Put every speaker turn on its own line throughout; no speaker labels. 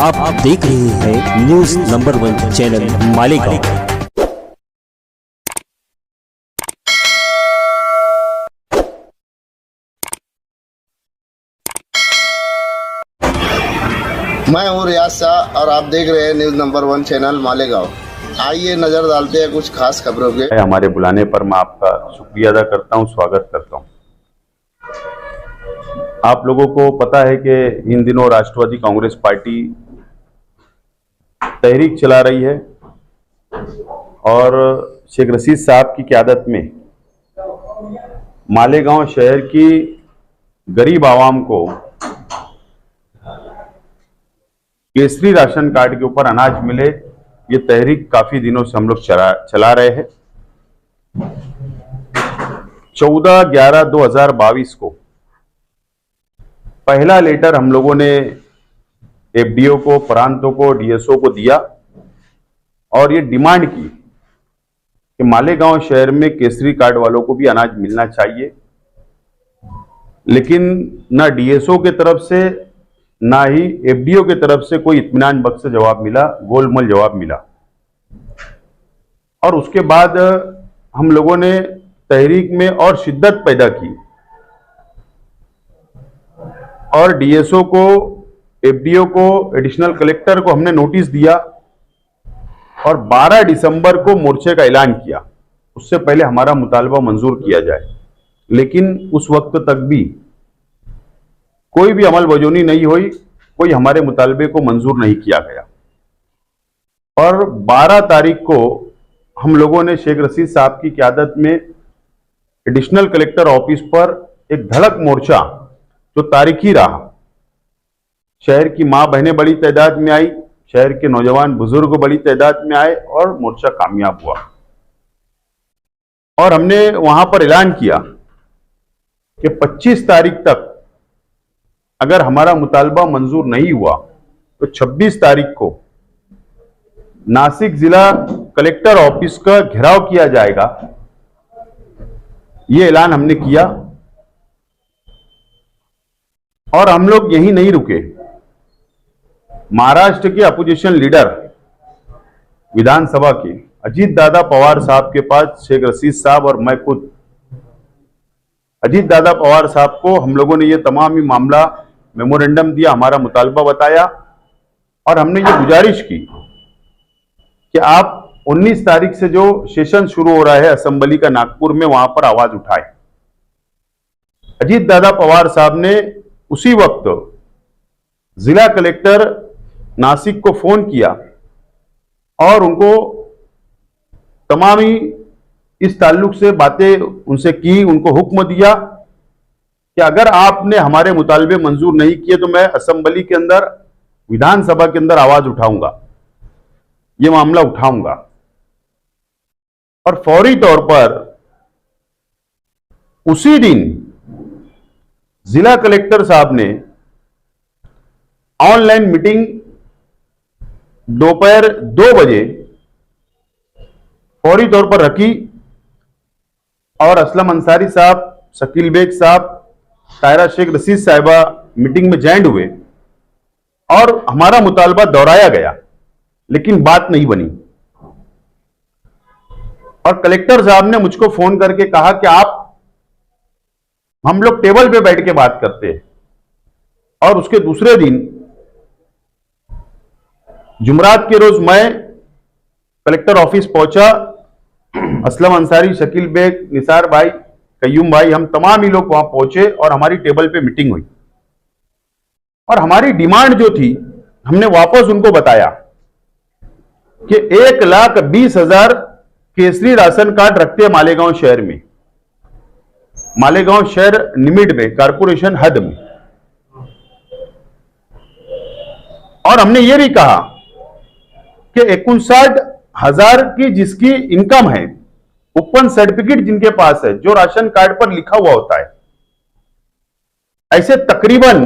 आप देख रहे हैं न्यूज नंबर 1 चैनल मालेगांव।
मैं हूँ रियाज शाह और आप देख रहे हैं न्यूज नंबर 1 चैनल मालेगांव। आइए नजर डालते हैं कुछ खास खबरों के।
हमारे बुलाने पर मैं आपका शुक्रिया अदा करता हूँ, स्वागत करता हूँ। आप लोगों को पता है कि इन दिनों राष्ट्रवादी कांग्रेस पार्टी तहरीक चला रही है और शेख रशीद साहब की क़यादत में मालेगांव शहर की गरीब आवाम को केसरी राशन कार्ड के ऊपर अनाज मिले, ये तहरीक काफी दिनों से हम लोग चला रहे हैं। 14/11/2022 को पहला लेटर हम लोगों ने एफडीओ को, प्रांतों को, डीएसओ को दिया और ये डिमांड की कि मालेगांव शहर में केसरी कार्ड वालों को भी अनाज मिलना चाहिए। लेकिन ना डीएसओ के तरफ से ना ही एफडीओ की तरफ से कोई इत्मीनान बख्श जवाब मिला, गोलमोल जवाब मिला। और उसके बाद हम लोगों ने तहरीक में और शिद्दत पैदा की और डीएसओ को, एफडीओ को, एडिशनल कलेक्टर को हमने नोटिस दिया और 12 दिसंबर को मोर्चे का ऐलान किया। उससे पहले हमारा मुतालबा मंजूर किया जाए, लेकिन उस वक्त तक भी कोई भी अमल वजूनी नहीं हुई, कोई हमारे मुतालबे को मंजूर नहीं किया गया। और 12 तारीख को हम लोगों ने शेख रशीद साहब की क़यादत में एडिशनल कलेक्टर ऑफिस पर एक धड़क मोर्चा, जो तारीखी रहा, शहर की मां बहनें बड़ी तादाद में आई, शहर के नौजवान बुजुर्ग बड़ी तादाद में आए और मोर्चा कामयाब हुआ। और हमने वहां पर ऐलान किया कि 25 तारीख तक अगर हमारा मुतालबा मंजूर नहीं हुआ तो 26 तारीख को नासिक जिला कलेक्टर ऑफिस का घेराव किया जाएगा। यह ऐलान हमने किया और हम लोग यहीं नहीं रुके। महाराष्ट्र के अपोजिशन लीडर विधानसभा के अजीत दादा पवार साहब के पास शेख रशीद साहब और मैं खुद अजीत दादा पवार साहब को हम लोगों ने यह तमाम ही मामला मेमोरेंडम दिया, हमारा मुतालबा बताया और हमने ये गुजारिश की कि आप 19 तारीख से जो सेशन शुरू हो रहा है असेंबली का नागपुर में, वहां पर आवाज उठाए। अजीत दादा पवार साहब ने उसी वक्त जिला कलेक्टर नासिक को फोन किया और उनको तमाम ही इस ताल्लुक से बातें उनसे की, उनको हुक्म दिया कि अगर आपने हमारे मुतालबे मंजूर नहीं किए तो मैं असेंबली के अंदर, विधानसभा के अंदर आवाज उठाऊंगा, ये मामला उठाऊंगा। और फौरी तौर पर उसी दिन जिला कलेक्टर साहब ने ऑनलाइन मीटिंग दोपहर 2 बजे फौरी तौर पर रखी और असलम अंसारी साहब, शकील बेग साहब, तायरा शेख रशीद साहिबा मीटिंग में ज्वाइन हुए और हमारा मुतालबा दोहराया गया, लेकिन बात नहीं बनी। और कलेक्टर साहब ने मुझको फोन करके कहा कि हम लोग टेबल पे बैठ के बात करते हैं। और उसके दूसरे दिन जुमरात के रोज मैं कलेक्टर ऑफिस पहुंचा। असलम अंसारी, शकील बेग, निसार भाई, कयूम भाई, हम तमाम ही लोग वहां पहुंचे और हमारी टेबल पे मीटिंग हुई और हमारी डिमांड जो थी हमने वापस उनको बताया कि 1,20,000 केसरी राशन कार्ड रखते हैं मालेगांव शहर में, मालेगांव शहर लिमिट में, कारपोरेशन हद में। और हमने ये भी कहा कि 59,000 की जिसकी इनकम है, ओपन सर्टिफिकेट जिनके पास है, जो राशन कार्ड पर लिखा हुआ होता है, ऐसे तकरीबन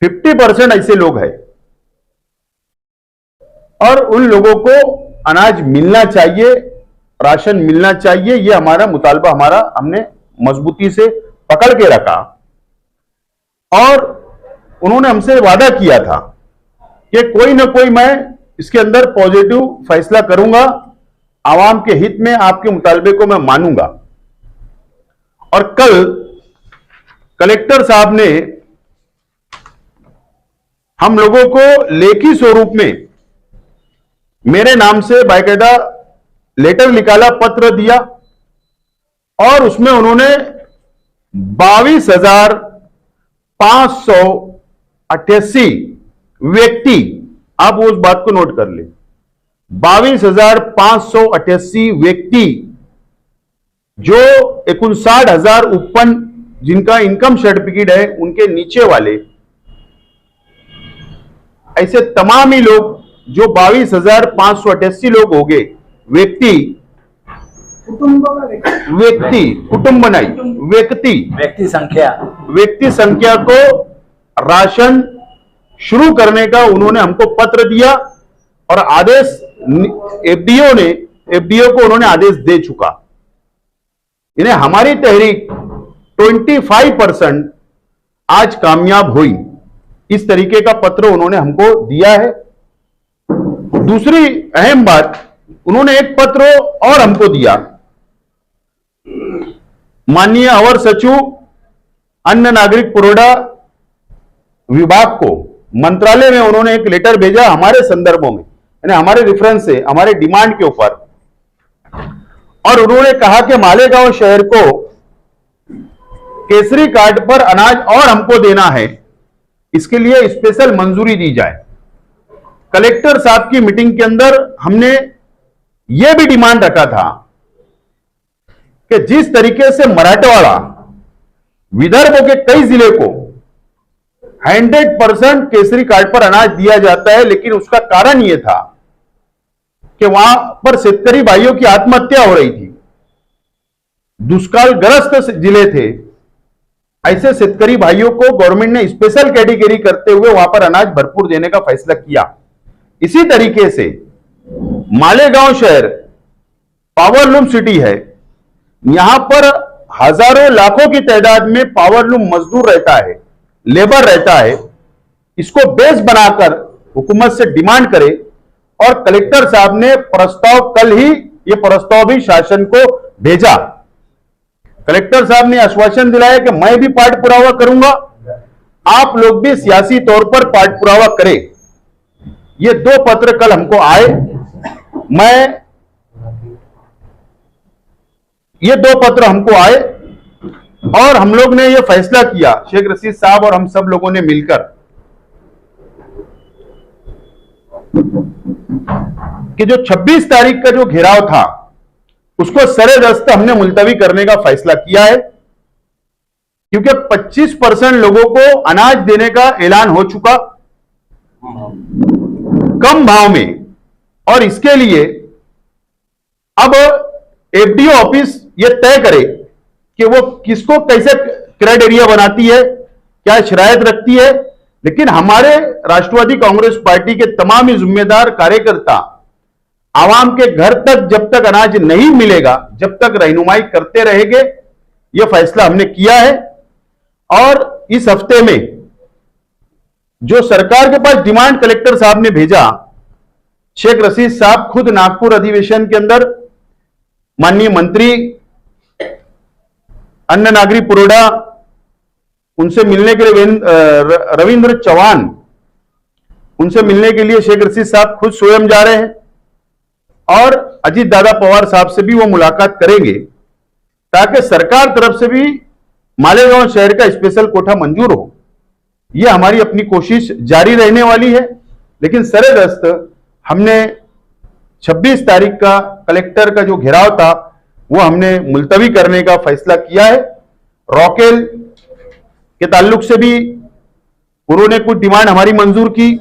50% ऐसे लोग हैं और उन लोगों को अनाज मिलना चाहिए, राशन मिलना चाहिए। ये हमारा मुतालबा, हमने मजबूती से पकड़ के रखा और उन्होंने हमसे वादा किया था कि कोई ना कोई मैं इसके अंदर पॉजिटिव फैसला करूंगा, आवाम के हित में आपके मुतालबे को मैं मानूंगा। और कल कलेक्टर साहब ने हम लोगों को लेखी स्वरूप में मेरे नाम से बाकायदा लेटर निकाला, पत्र दिया, और उसमें उन्होंने 22,588 व्यक्ति, आप उस बात को नोट कर ले, 22,588 व्यक्ति जो 59,000 उत्पन्न जिनका इनकम सर्टिफिकेट है उनके नीचे वाले, ऐसे तमाम ही लोग जो 22,588 लोग हो गए व्यक्ति, कुटुंब नहीं, व्यक्ति संख्या को राशन शुरू करने का उन्होंने हमको पत्र दिया और आदेश एफडीओ को उन्होंने आदेश दे चुका। इन्हें हमारी तहरीक 25% आज कामयाब हुई, इस तरीके का पत्र उन्होंने हमको दिया है। दूसरी अहम बात, उन्होंने एक पत्र और हमको दिया, माननीय अवर सचिव अन्न नागरिक पुरवठा विभाग को मंत्रालय में उन्होंने एक लेटर भेजा हमारे संदर्भों में, यानी हमारे रेफरेंस से, हमारे डिमांड के ऊपर, और उन्होंने कहा कि मालेगांव शहर को केसरी कार्ड पर अनाज और हमको देना है, इसके लिए स्पेशल मंजूरी दी जाए। कलेक्टर साहब की मीटिंग के अंदर हमने यह भी डिमांड रखा था कि जिस तरीके से मराठवाड़ा, विदर्भ के कई जिले को 100% केसरी कार्ड पर अनाज दिया जाता है, लेकिन उसका कारण यह था कि वहां पर शेतकरी भाइयों की आत्महत्या हो रही थी, दुष्कालग्रस्त जिले थे, ऐसे शेतकरी भाइयों को गवर्नमेंट ने स्पेशल कैटेगरी करते हुए वहां पर अनाज भरपूर देने का फैसला किया। इसी तरीके से मालेगांव शहर पावरलूम सिटी है, यहां पर हजारों लाखों की तादाद में पावरलूम मजदूर रहता है, लेबर रहता है। इसको बेस बनाकर हुकूमत से डिमांड करे, और कलेक्टर साहब ने प्रस्ताव, कल ही यह प्रस्ताव भी शासन को भेजा। कलेक्टर साहब ने आश्वासन दिलाया कि मैं भी पाठ पुरावा करूंगा, आप लोग भी सियासी तौर पर पाठ पुरावा करें। ये दो पत्र कल हमको आए, ये दो पत्र हमको आए, और हम लोग ने यह फैसला किया, शेख रशीद साहब और हम सब लोगों ने मिलकर, कि जो 26 तारीख का जो घेराव था उसको सरे दस्त हमने मुलतवी करने का फैसला किया है, क्योंकि 25% लोगों को अनाज देने का ऐलान हो चुका कम भाव में, और इसके लिए अब एफडीओ ऑफिस यह तय करे कि वो किसको कैसे क्राइटेरिया बनाती है, क्या शरायत रखती है। लेकिन हमारे राष्ट्रवादी कांग्रेस पार्टी के तमाम ही जिम्मेदार कार्यकर्ता आवाम के घर तक जब तक अनाज नहीं मिलेगा, जब तक रहनुमाई करते रहेंगे, यह फैसला हमने किया है। और इस हफ्ते में जो सरकार के पास डिमांड कलेक्टर साहब ने भेजा, शेख रशीद साहब खुद नागपुर अधिवेशन के अंदर माननीय मंत्री अन्न नागरिक पुरवठा, उनसे मिलने के लिए रविंद्र चौहान, उनसे मिलने के लिए शेख रशीद साहब खुद स्वयं जा रहे हैं, और अजीत दादा पवार साहब से भी वो मुलाकात करेंगे, ताकि सरकार तरफ से भी मालेगांव शहर का स्पेशल कोटा मंजूर हो। यह हमारी अपनी कोशिश जारी रहने वाली है। लेकिन सरेदस्त हमने 26 तारीख का कलेक्टर का जो घेराव था वो हमने मुलतवी करने का फैसला किया है। रॉकेल के ताल्लुक से भी उन्होंने कुछ डिमांड हमारी मंजूर की,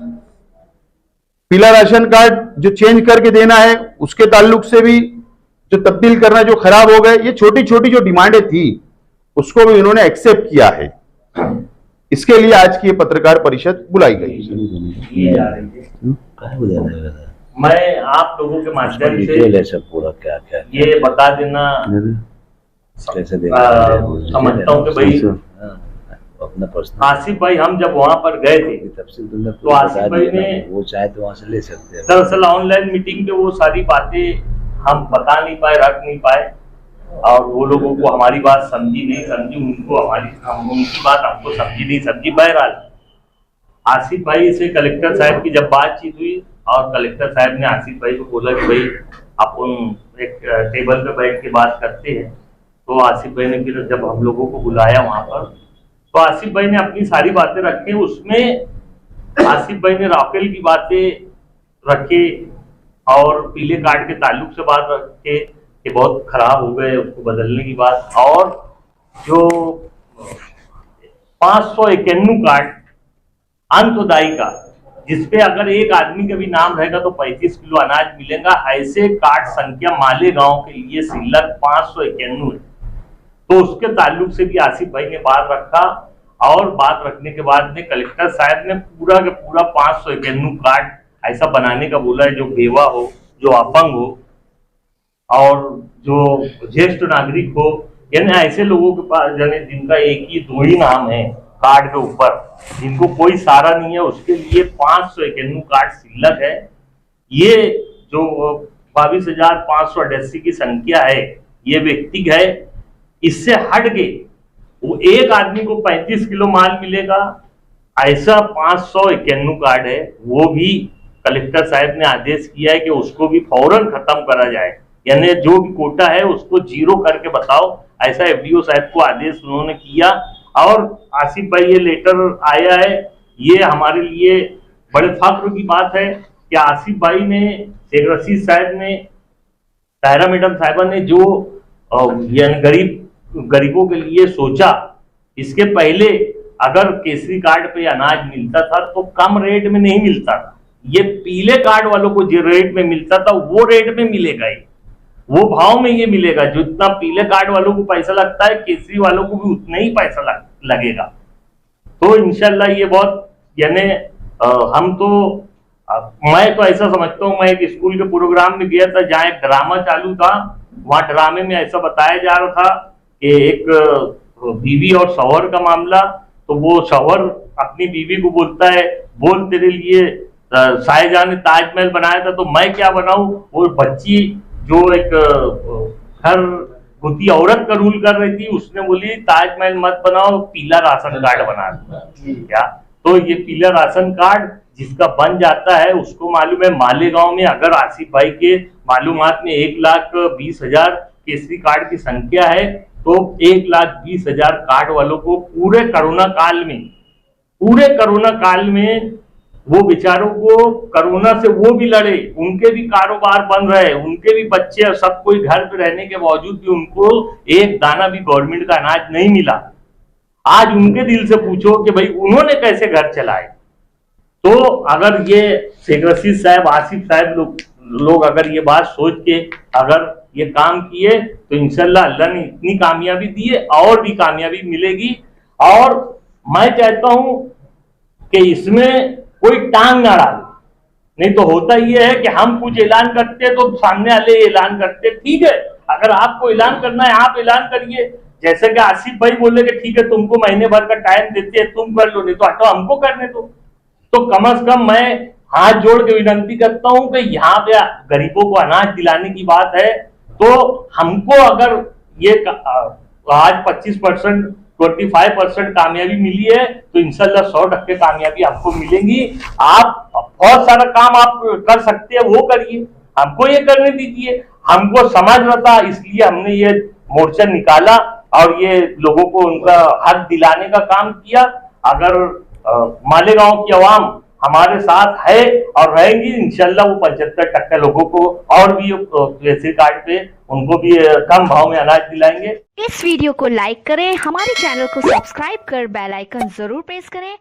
पीला राशन कार्ड जो चेंज करके देना है उसके ताल्लुक से भी, जो तब्दील करना जो खराब हो गए, ये छोटी छोटी जो डिमांडें थी उसको भी उन्होंने एक्सेप्ट किया है। इसके लिए आज की ये पत्रकार परिषद बुलाई गई।
मैं आप लोगों के माध्यम से
सब पूरा क्या क्या
ये बता देना
कैसे
समझता हूँ कि भाई
अपना पर्सनल
आसिफ भाई हम जब वहां पर गए थे
तफसील तुमने
तो आसिफ भाई ने
वो चाहे तो वहाँ से ले सकते हैं।
दरअसल ऑनलाइन मीटिंग पे वो सारी बातें हम बता नहीं पाए, रख नहीं पाए, और वो लोगों को हमारी बात समझी नहीं समझी, उनको उनकी बात हमको समझी नहीं समझी। बहरहाल आसिफ भाई से कलेक्टर साहब की जब बातचीत हुई और कलेक्टर साहब ने आसिफ भाई को बोला कि भाई अपन एक टेबल पे बैठ के बात करते हैं, तो आसिफ भाई ने फिर जब हम लोगों को बुलाया वहां पर, तो आसिफ भाई ने अपनी सारी बातें रखी। उसमें आसिफ भाई ने राफेल की बातें रखे और पीले कार्ड के ताल्लुक से बात रखे कि बहुत खराब हो गए, उसको बदलने की बात, और जो 591 कार्ड अंत्योदयी का जिसपे अगर एक आदमी का भी नाम रहेगा तो 35 किलो अनाज मिलेगा, ऐसे कार्ड संख्या मालेगांव के लिए सिलक 591 है। तो उसके ताल्लुक से भी आसिफ भाई ने बात रखा, और बात रखने के बाद में कलेक्टर साहब ने पूरा के पूरा 591 कार्ड ऐसा बनाने का बोला है जो बेवा हो, जो अपंग हो और जो ज्येष्ठ नागरिक हो, यानी ऐसे लोगों के पास जिनका एक ही दो ही नाम है कार्ड के ऊपर, जिनको कोई सहारा नहीं है, उसके लिए 591 कार्ड सिलक है। ये जो 22,588 की संख्या है ये व्यक्ति है। इससे हट के वो एक आदमी को 35 किलो माल मिलेगा, ऐसा 591 कार्ड है, वो भी कलेक्टर साहब ने आदेश किया है कि उसको भी फौरन खत्म करा जाए, यानी जो भी कोटा है उसको जीरो करके बताओ, ऐसा एफडीओ साहब को आदेश उन्होंने किया। और आसिफ भाई ये लेटर आया है, ये हमारे लिए बड़े फख्र की बात है कि आसिफ भाई ने, शेख रशीद साहब ने, तायरा मैडम साहिबा ने जो गरीबों के लिए सोचा। इसके पहले अगर केसरी कार्ड पे अनाज मिलता था तो कम रेट में नहीं मिलता था, ये पीले कार्ड वालों को जो रेट में मिलता था वो रेट में मिलेगा, ही वो भाव में ये मिलेगा। जितना पीले कार्ड वालों को पैसा लगता है केसरी वालों को भी उतना ही पैसा लगेगा। तो इंशाल्लाह ये बहुत, यानी हम तो मैं तो ऐसा समझता हूँ, मैं एक स्कूल के प्रोग्राम में गया था जहाँ एक ड्रामा चालू था, वहां ड्रामे में ऐसा बताया जा रहा था कि एक बीवी और शौहर का मामला, तो वो शौहर अपनी बीवी को बोलता है, बोल तेरे लिए शाहजहां ने ताजमहल बनाया था तो मैं क्या बनाऊं। वो बच्ची जो एक हर गुती औरत का रूल कर रही थी, उसने बोली ताजमहल मत बनाओ, पीला राशन कार्ड बना दो। क्या तो ये पीला राशन कार्ड जिसका बन जाता है उसको मालूम है, मालेगांव में अगर आसिफ भाई के मालूमात में 1,20,000 केसरी कार्ड की संख्या है, तो 1,20,000 कार्ड वालों को पूरे कोरोना काल में वो बेचारों को कोरोना से वो भी लड़े, उनके भी कारोबार बन रहे, उनके भी बच्चे और सब कोई घर पे रहने के बावजूद भी उनको एक दाना भी गवर्नमेंट का अनाज नहीं मिला। आज उनके दिल से पूछो कि भाई उन्होंने कैसे घर चलाए। तो अगर ये शेख रशीद साहब, आसिफ साहब लोग अगर ये बात सोच के अगर ये काम किए तो इंशाल्लाह अल्लाह ने इतनी कामयाबी दी है और भी कामयाबी मिलेगी। और मैं चाहता हूं कि इसमें कोई टांग ना डाले, नहीं तो होता ये है कि हम कुछ ऐलान करते तो सामने वाले ऐलान करते। ठीक है, अगर आपको ऐलान करना है आप ऐलान करिए, जैसे कि आसिफ भाई बोले कि ठीक है तुमको महीने भर का टाइम देते हैं तुम कर लो, नहीं तो हटो हमको करने दो। तो कम से कम मैं हाथ जोड़ के विनती करता हूं कि यहाँ पे गरीबों को अनाज दिलाने की बात है, तो हमको अगर ये आज 25%, 25% कामयाबी मिली है तो इंशाल्लाह 100% कामयाबी आपको मिलेगी। आप बहुत सारा काम आप कर सकते हैं, वो करिए, हमको ये करने दीजिए। हमको समझ रहा था इसलिए हमने ये मोर्चा निकाला और ये लोगों को उनका हक दिलाने का काम किया। अगर मालेगांव की आवाम हमारे साथ है और रहेंगी, इंशाल्लाह वो 75% लोगों को और भी केसरी कार्ड पे उनको भी कम भाव में अनाज दिलाएंगे।
इस वीडियो को लाइक करें, हमारे चैनल को सब्सक्राइब कर बेल आइकन जरूर प्रेस करें।